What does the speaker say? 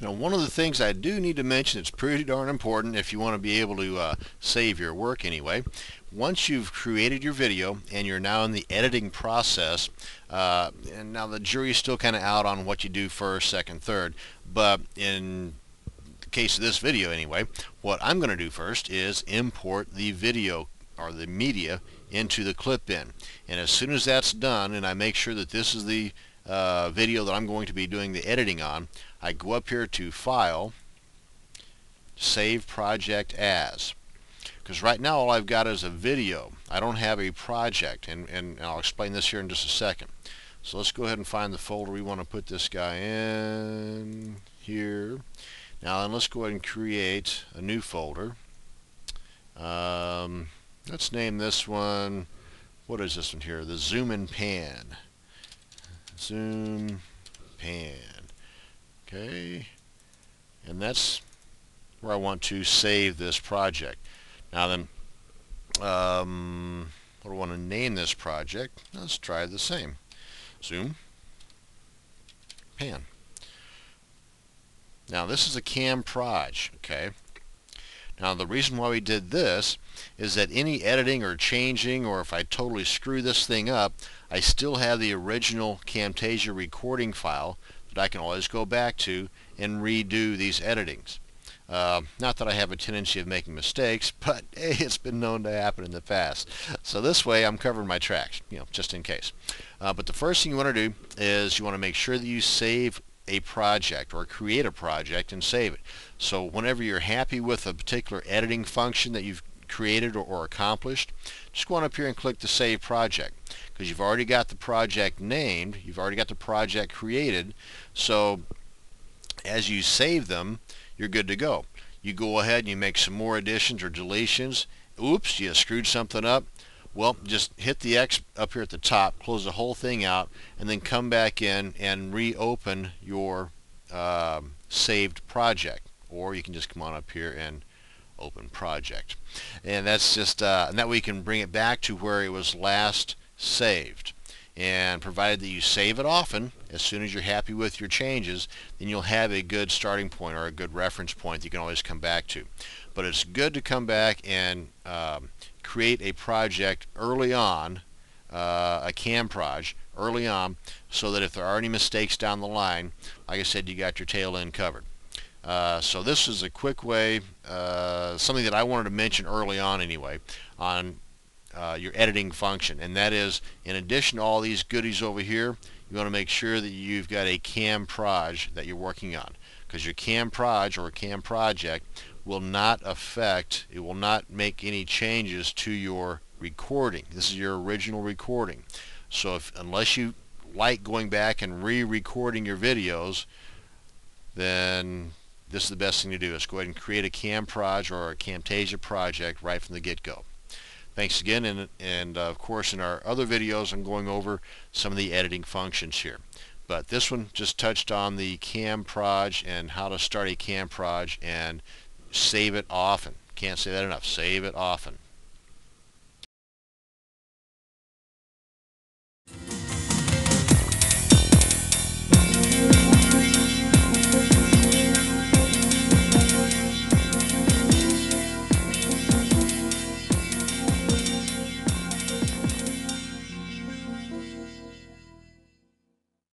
Now, one of the things I do need to mention, it's pretty darn important if you want to be able to save your work anyway. Once you've created your video and you're now in the editing process, and now the jury's still kind of out on what you do first, second, third, but in the case of this video anyway, what I'm going to do first is import the video or the media into the clip bin. And as soon as that's done, and I make sure that this is the video that I'm going to be doing the editing on, I go up here to File, Save Project As. Because right now all I've got is a video. I don't have a project, and I'll explain this here in just a second. So let's go ahead and find the folder we want to put this guy in here. Now then, let's go ahead and create a new folder. Let's name this one, what is this one here? The Zoom and Pan. Zoom Pan. Okay, and that's where I want to save this project. Now then, what do I want to name this project? Let's try the same. Zoom Pan. Now this is a Camproj, okay? Now the reason why we did this is that any editing or changing, or if I totally screw this thing up, I still have the original Camtasia recording file that I can always go back to and redo these editings. Not that I have a tendency of making mistakes, but hey, it's been known to happen in the past. So this way I'm covering my tracks, just in case. But the first thing you want to do is you want to make sure that you save a project or create a project and save it. So whenever you're happy with a particular editing function that you've created or accomplished, just go on up here and click the Save Project, because you've already got the project named, you've already got the project created, so as you save them, you're good to go. You go ahead and you make some more additions or deletions. Oops, you screwed something up. Well, just hit the X up here at the top, close the whole thing out, and then come back in and reopen your saved project. Or you can just come on up here and open project. And that's just, and that way you can bring it back to where it was last saved. And provided that you save it often, as soon as you're happy with your changes, then you'll have a good starting point or a good reference point that you can always come back to. But it's good to come back and create a project early on, a Camproj early on, so that if there are any mistakes down the line, like I said, you got your tail end covered. So this is a quick way, something that I wanted to mention early on anyway, on your editing function, and that is, in addition to all these goodies over here, you want to make sure that you've got a Camproj that you're working on, because your Camproj or Cam project will not affect, it will not make any changes to your recording. This is your original recording. So unless you like going back and re-recording your videos, then this is the best thing to do, is go ahead and create a Camproj or a Camtasia project right from the get-go. Thanks again, and of course in our other videos I'm going over some of the editing functions here. But this one just touched on the Camproj and how to start a Camproj and save it often. Can't say that enough. Save it often.